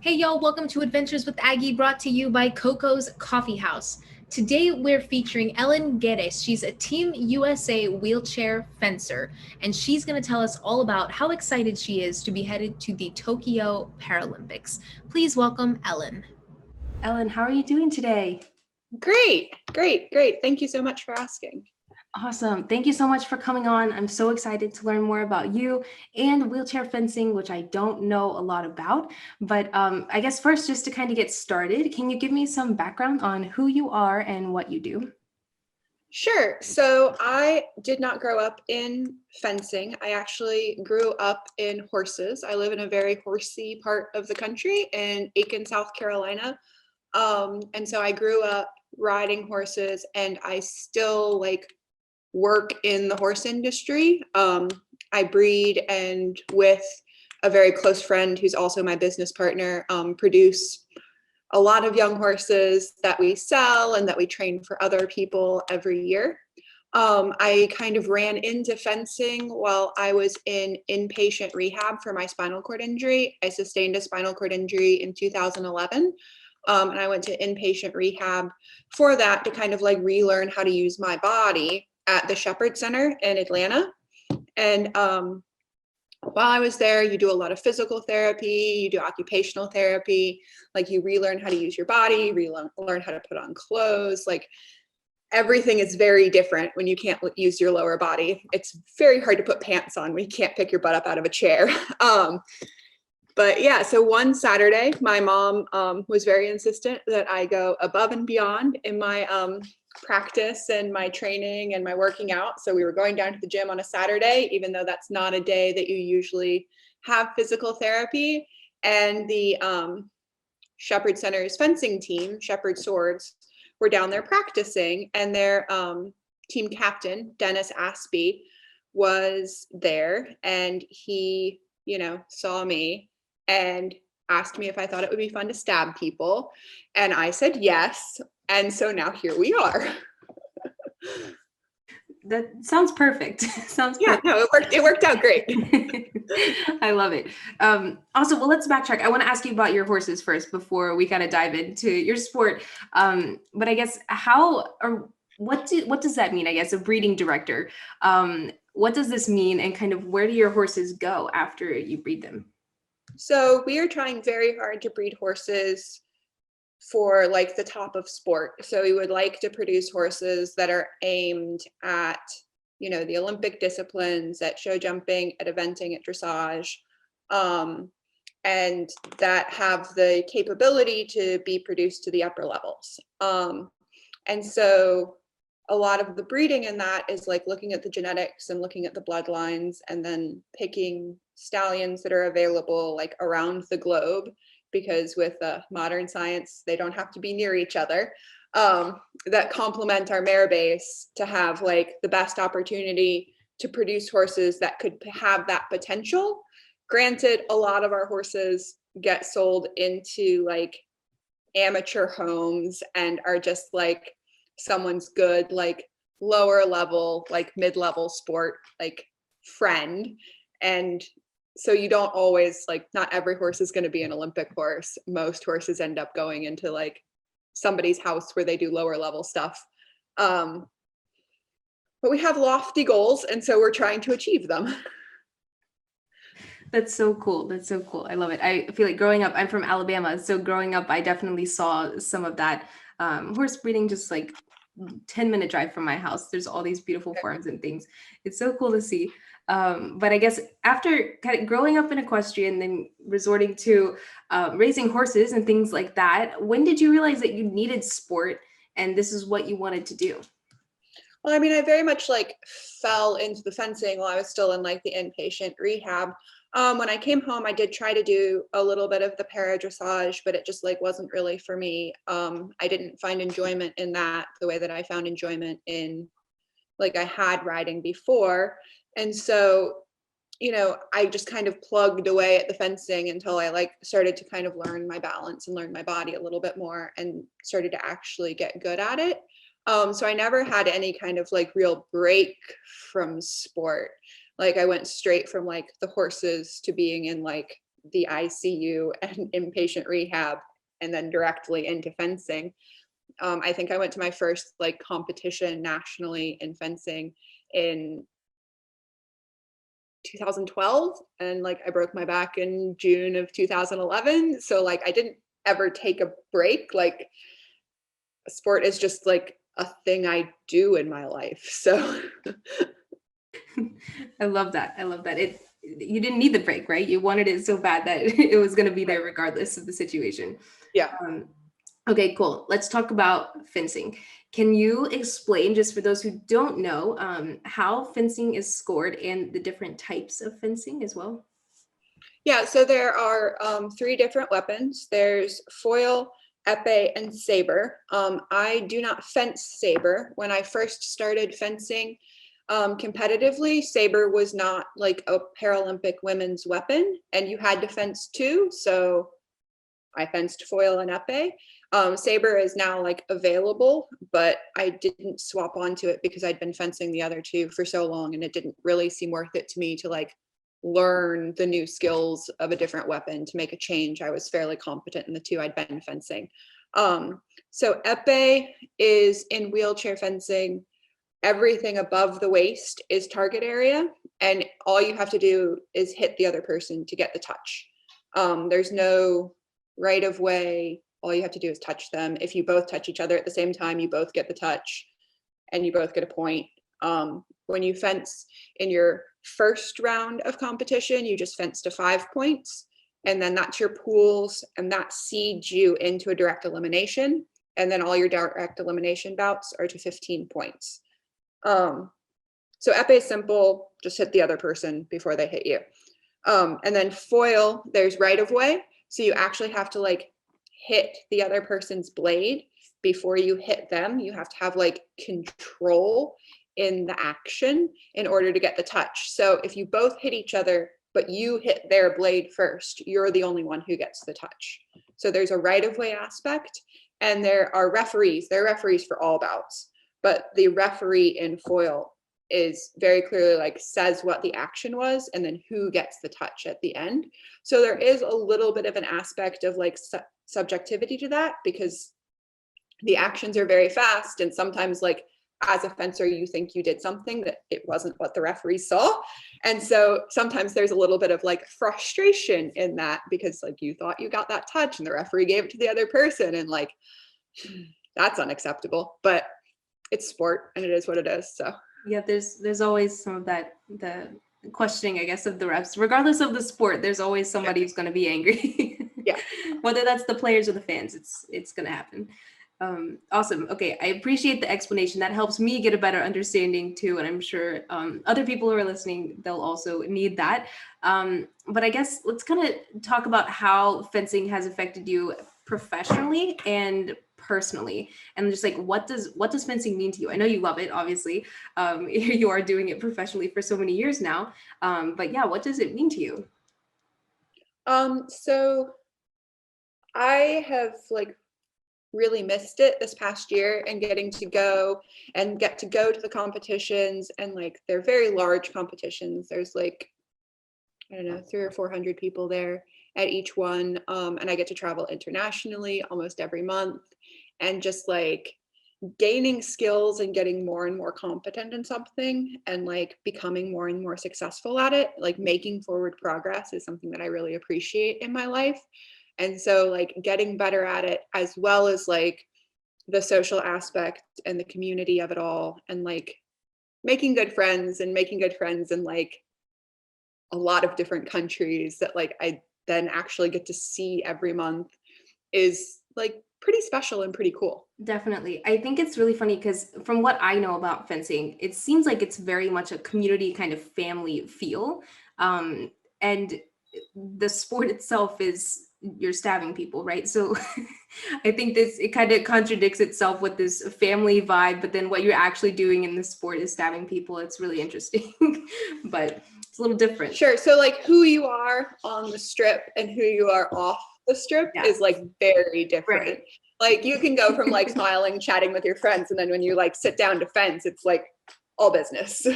Hey y'all, welcome to Adventures with Aggie, brought to you by Coco's Coffee House. Today we're featuring Ellen Geddes. She's a Team USA wheelchair fencer, and she's going to tell us all about how excited she is to be headed to the Tokyo Paralympics. Please welcome Ellen. Ellen, how are you doing today? Great. Thank you so much for asking. Awesome. Thank you so much for coming on. I'm so excited to learn more about you and wheelchair fencing, which I don't know a lot about. But I guess first, just to kind of get started, can you give me some background on who you are and what you do? Sure. So I did not grow up in fencing. I actually grew up in horses. I live in a very horsey part of the country in Aiken, South Carolina. And so I grew up riding horses, and I still work in the horse industry. I breed, and with a very close friend who's also my business partner, produce a lot of young horses that we sell and that we train for other people every year. I kind of ran into fencing while I was in inpatient rehab for my spinal cord injury. I sustained a spinal cord injury in 2011. And I went to inpatient rehab for that to kind of relearn how to use my body at the Shepherd Center in Atlanta. And while I was there, you do a lot of physical therapy, you do occupational therapy, you relearn how to use your body, learn how to put on clothes. Everything is very different when you can't use your lower body. It's very hard to put pants on when you can't pick your butt up out of a chair. But yeah, so one Saturday, my mom was very insistent that I go above and beyond in my practice and my training and my working out. So we were going down to the gym on a Saturday, even though that's not a day that you usually have physical therapy. And the Shepherd Center's fencing team, Shepherd Swords, were down there practicing, and their team captain, Dennis Aspey, was there, and he, saw me and asked me if I thought it would be fun to stab people. And I said yes. And so now here we are. That sounds perfect. Yeah, no, it worked out great. I love it. Also, well, let's backtrack. I want to ask you about your horses first before we kind of dive into your sport. But I guess what does that mean? I guess a breeding director. What does this mean, and kind of where do your horses go after you breed them? So we are trying very hard to breed horses for the top of sport. So we would like to produce horses that are aimed at, the Olympic disciplines, at show jumping, at eventing, at dressage, and that have the capability to be produced to the upper levels. And so a lot of the breeding in that is looking at the genetics and looking at the bloodlines, and then picking stallions that are available around the globe, because with modern science, they don't have to be near each other, that complement our mare base to have the best opportunity to produce horses that could have that potential. Granted, a lot of our horses get sold into amateur homes and are just someone's good lower level mid-level sport friend. And so you don't always not every horse is going to be an Olympic horse. Most horses end up going into somebody's house where they do lower level stuff. But we have lofty goals, and so we're trying to achieve them. That's so cool. I love it. I feel like growing up, I'm from Alabama. So growing up, I definitely saw some of that horse breeding, just 10-minute drive from my house. There's all these beautiful farms and things. It's so cool to see. But I guess after kind of growing up in equestrian, then resorting to raising horses and things like that, when did you realize that you needed sport and this is what you wanted to do? Well, I mean, I very much fell into the fencing while I was still in the inpatient rehab. When I came home, I did try to do a little bit of the para dressage, but it just wasn't really for me. I didn't find enjoyment in that the way that I found enjoyment in I had riding before. And so, I just kind of plugged away at the fencing until I started to kind of learn my balance and learn my body a little bit more and started to actually get good at it. So I never had any kind of real break from sport. I went straight from the horses to being in the ICU and inpatient rehab and then directly into fencing. I think I went to my first like competition nationally in fencing in 2012, and like I broke my back in June of 2011. So like I didn't ever take a break. Like sport is just like a thing I do in my life. So I love that. I love that. You didn't need the break, right? You wanted it so bad that it was going to be there regardless of the situation. yeah. Okay, cool. Let's talk about fencing. Can you explain, just for those who don't know, how fencing is scored and the different types of fencing as well? Yeah, so there are 3 different weapons. There's foil, epee, and saber. I do not fence saber. When I first started fencing competitively, saber was not like a Paralympic women's weapon, and you had to fence 2. So I fenced foil and epee. Saber is now like available, but I didn't swap onto it because I'd been fencing the other 2 for so long, and it didn't really seem worth it to me to like learn the new skills of a different weapon to make a change. I was fairly competent in the 2 I'd been fencing. So epee is in wheelchair fencing. Everything above the waist is target area, and all you have to do is hit the other person to get the touch. There's no right of way. All you have to do is touch them. If you both touch each other at the same time, you both get the touch and you both get a point. When you fence in your first round of competition, you just fence to 5 points, and then that's your pools, and that seeds you into a direct elimination. And then all your direct elimination bouts are to 15 points. So epee is simple, just hit the other person before they hit you. And then foil, there's right of way. So you actually have to like hit the other person's blade before you hit them. You have to have like control in the action in order to get the touch. So if you both hit each other, but you hit their blade first, you're the only one who gets the touch. So there's a right of way aspect, and there are referees. There are referees for all bouts, but the referee in foil is very clearly like says what the action was and then who gets the touch at the end. So there is a little bit of an aspect of like subjectivity to that, because the actions are very fast, and sometimes like as a fencer you think you did something that it wasn't what the referee saw, and so sometimes there's a little bit of like frustration in that, because like you thought you got that touch and the referee gave it to the other person, and like that's unacceptable. But it's sport and it is what it is. So Yeah, there's always some of that, the questioning, I guess, of the refs. Regardless of the sport, there's always somebody who's going to be angry. Yeah. Whether that's the players or the fans, it's going to happen. Awesome. Okay, I appreciate the explanation. That helps me get a better understanding too, and I'm sure other people who are listening, they'll also need that. But I guess let's kind of talk about how fencing has affected you professionally and personally, and just like what does fencing mean to you? I know you love it, obviously. You are doing it professionally for so many years now, but yeah, what does it mean to you? So I have like really missed it this past year, and get to go to the competitions, and like they're very large competitions. There's like, I don't know, 300 or 400 people there at each one. And I get to travel internationally almost every month, and just like gaining skills and getting more and more competent in something, and like becoming more and more successful at it, like making forward progress is something that I really appreciate in my life. And so like getting better at it, as well as like the social aspect and the community of it all, and like making good friends in like a lot of different countries that like I then actually get to see every month, is like pretty special and pretty cool. Definitely. I think it's really funny because from what I know about fencing, it seems like it's very much a community kind of family feel. And the sport itself is you're stabbing people, right? So I think it kind of contradicts itself with this family vibe, but then what you're actually doing in the sport is stabbing people. It's really interesting, but it's a little different. Sure. So like who you are on the strip and who you are off the strip is like very different. Right. Like you can go from like smiling, chatting with your friends, and then when you like sit down to fence, it's like all business.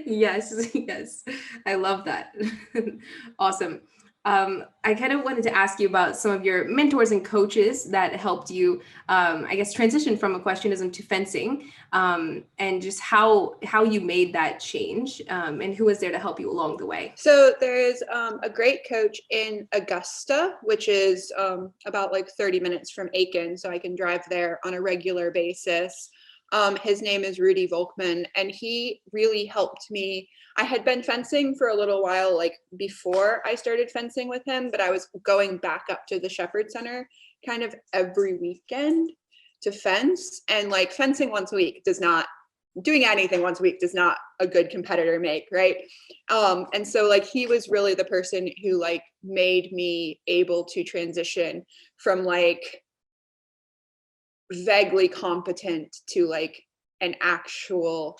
Yes, yes. I love that. Awesome. I kind of wanted to ask you about some of your mentors and coaches that helped you, I guess, transition from equestrianism to fencing, and just how you made that change, and who was there to help you along the way. So there is a great coach in Augusta, which is about like 30 minutes from Aiken. So I can drive there on a regular basis. His name is Rudy Volkman, and he really helped me. I had been fencing for a little while, like before I started fencing with him, but I was going back up to the Shepherd Center kind of every weekend to fence. And like fencing once a week does not, doing anything once a week does not a good competitor make, right? And so like he was really the person who like made me able to transition from like vaguely competent to like an actual,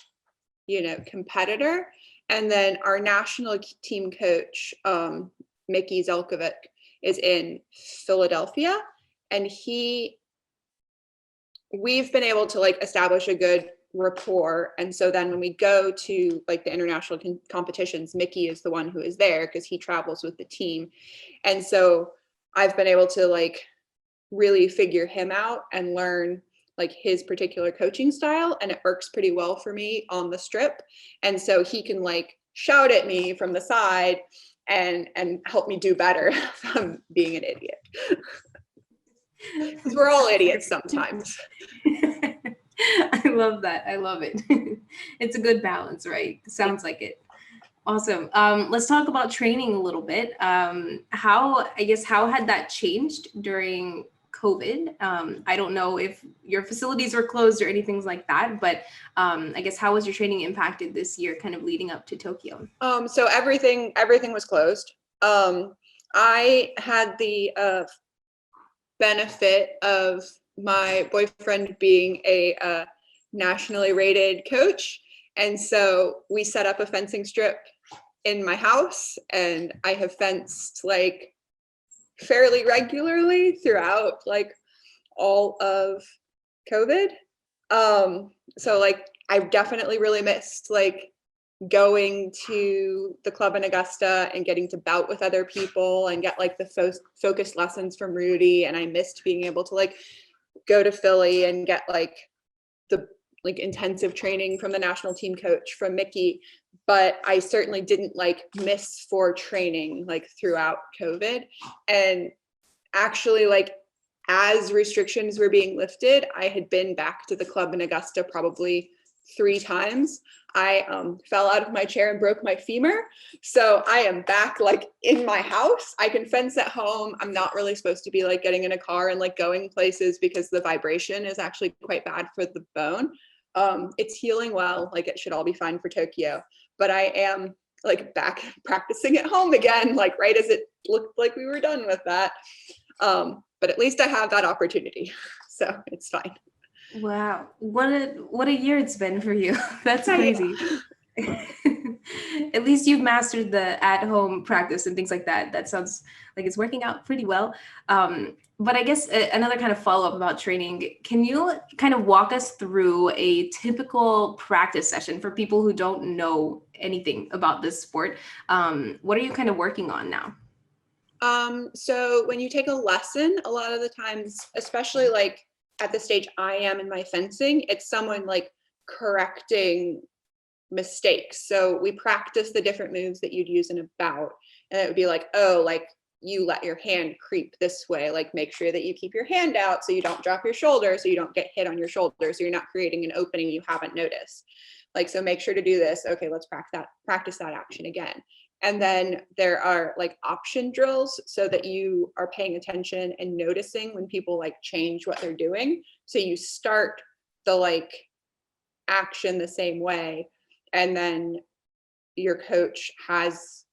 you know, competitor. And then our national team coach, Mickey Zelkovic, is in Philadelphia, and we've been able to like establish a good rapport. And so then when we go to like the international competitions, Mickey is the one who is there because he travels with the team. And so I've been able to like really figure him out and learn like his particular coaching style, and it works pretty well for me on the strip. And so he can like shout at me from the side and help me do better from being an idiot. Because we're all idiots sometimes. I love that. I love it. It's a good balance, right? Sounds like it. Awesome. Let's talk about training a little bit. How had that changed during COVID? I don't know if your facilities were closed or anything like that, but I guess how was your training impacted this year, kind of leading up to Tokyo? So everything was closed. I had the benefit of my boyfriend being a nationally rated coach. And so we set up a fencing strip in my house, and I have fenced like fairly regularly throughout like all of COVID. So like I've definitely really missed like going to the club in Augusta and getting to bout with other people and get like the focused lessons from Rudy. And I missed being able to like go to Philly and get like the like intensive training from the national team coach from Mickey. But I certainly didn't like miss for training like throughout COVID. And actually like as restrictions were being lifted, I had been back to the club in Augusta probably 3 times. I fell out of my chair and broke my femur. So I am back like in my house. I can fence at home. I'm not really supposed to be like getting in a car and like going places because the vibration is actually quite bad for the bone. It's healing well, like it should all be fine for Tokyo. But I am like back practicing at home again, like right as it looked like we were done with that. But at least I have that opportunity. So it's fine. Wow, what a year it's been for you. That's crazy. At least you've mastered the at-home practice and things like that. That sounds like it's working out pretty well. But I guess another kind of follow-up about training, can you kind of walk us through a typical practice session for people who don't know anything about this sport? What are you kind of working on now? So when you take a lesson, a lot of the times, especially like at the stage I am in my fencing, it's someone like correcting mistakes. So we practice the different moves that you'd use in a bout. And it would be like, oh, like you let your hand creep this way, like make sure that you keep your hand out so you don't drop your shoulder, so you don't get hit on your shoulder, so you're not creating an opening you haven't noticed. Like, so make sure to do this. Okay, let's practice that action again. And then there are like option drills so that you are paying attention and noticing when people like change what they're doing. So you start the like action the same way, and then your coach has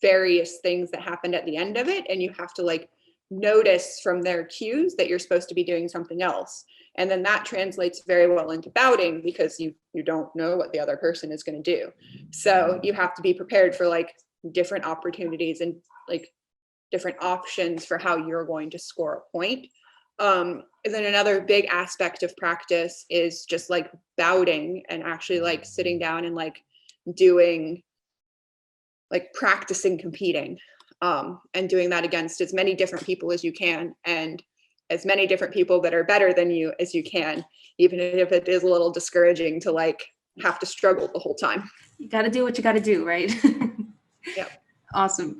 various things that happened at the end of it, and you have to like notice from their cues that you're supposed to be doing something else. And then that translates very well into bouting because you don't know what the other person is going to do. So you have to be prepared for like different opportunities and like different options for how you're going to score a point. And then another big aspect of practice is just like bouting and actually like sitting down and like doing like practicing competing, and doing that against as many different people as you can, and as many different people that are better than you as you can, even if it is a little discouraging to like have to struggle the whole time. You got to do what you got to do, right? Yeah. Awesome.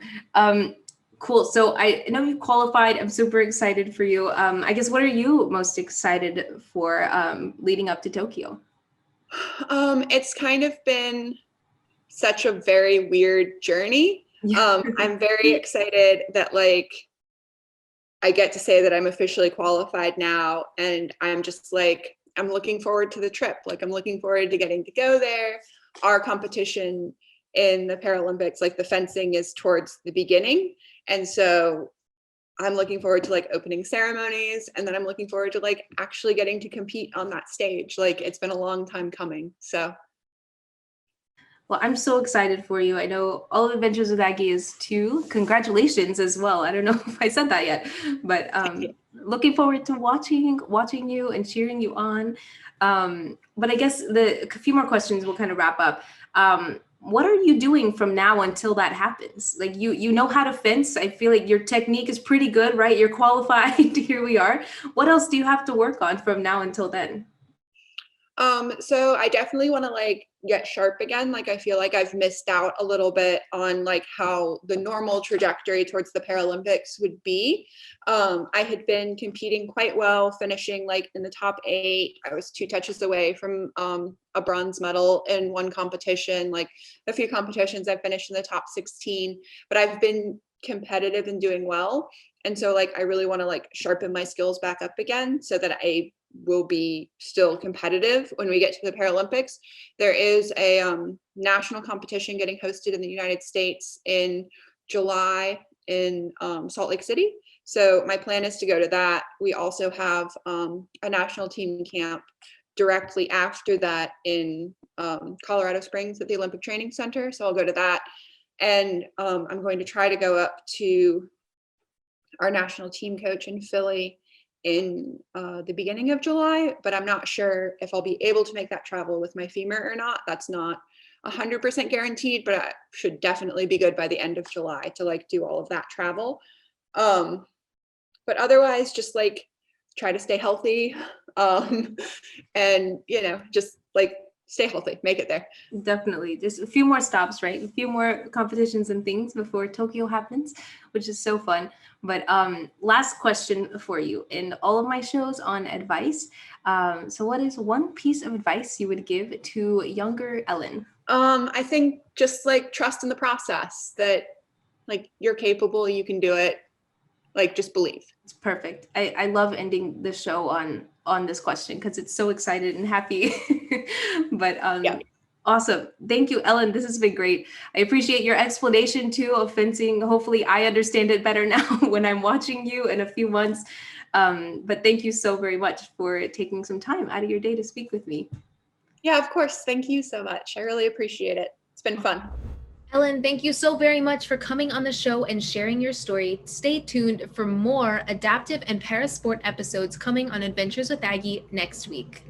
Cool. So I know you qualified. I'm super excited for you. I guess, what are you most excited for leading up to Tokyo? It's kind of been such a very weird journey. I'm very excited that like I get to say that I'm officially qualified now, and I'm just like, I'm looking forward to the trip. Like I'm looking forward to getting to go there. Our competition in the Paralympics, like the fencing, is towards the beginning. And so I'm looking forward to like opening ceremonies, and then I'm looking forward to like actually getting to compete on that stage. Like it's been a long time coming. So well, I'm so excited for you. I know all of Adventures with Aggie is too. Congratulations as well. I don't know if I said that yet, but looking forward to watching you and cheering you on. But I guess a few more questions will kind of wrap up. What are you doing from now until that happens? Like you know how to fence. I feel like your technique is pretty good, right? You're qualified. Here we are. What else do you have to work on from now until then? So I definitely want to like get sharp again. Like I feel like I've missed out a little bit on like how the normal trajectory towards the Paralympics would be. I had been competing quite well, finishing like in the top 8. I was 2 touches away from a bronze medal in one competition. Like a few competitions I finished in the top 16, but I've been competitive and doing well. And so like I really want to like sharpen my skills back up again so that I will be still competitive when we get to the Paralympics. There is a national competition getting hosted in the United States in July in Salt Lake City. So my plan is to go to that. We also have a national team camp directly after that in Colorado Springs at the Olympic Training Center. So I'll go to that. And I'm going to try to go up to our national team coach in Philly in the beginning of July, but I'm not sure if I'll be able to make that travel with my femur or not. That's not 100% guaranteed, but I should definitely be good by the end of July to like do all of that travel. But otherwise, just like try to stay healthy, and just like stay healthy, make it there. Definitely. Just a few more stops, right? A few more competitions and things before Tokyo happens, which is so fun. But last question for you. In all of my shows on advice, so what is one piece of advice you would give to younger Ellen? I think just like trust in the process, that like you're capable, you can do it. Like just believe. It's perfect. I love ending the show on this question because it's so excited and happy. But Yeah. Awesome. Thank you, Ellen. This has been great. I appreciate your explanation too of fencing. Hopefully I understand it better now when I'm watching you in a few months. But thank you so very much for taking some time out of your day to speak with me. Yeah, of course. Thank you so much. I really appreciate it. It's been fun. Ellen, thank you so very much for coming on the show and sharing your story. Stay tuned for more adaptive and parasport episodes coming on Adventures with Aggie next week.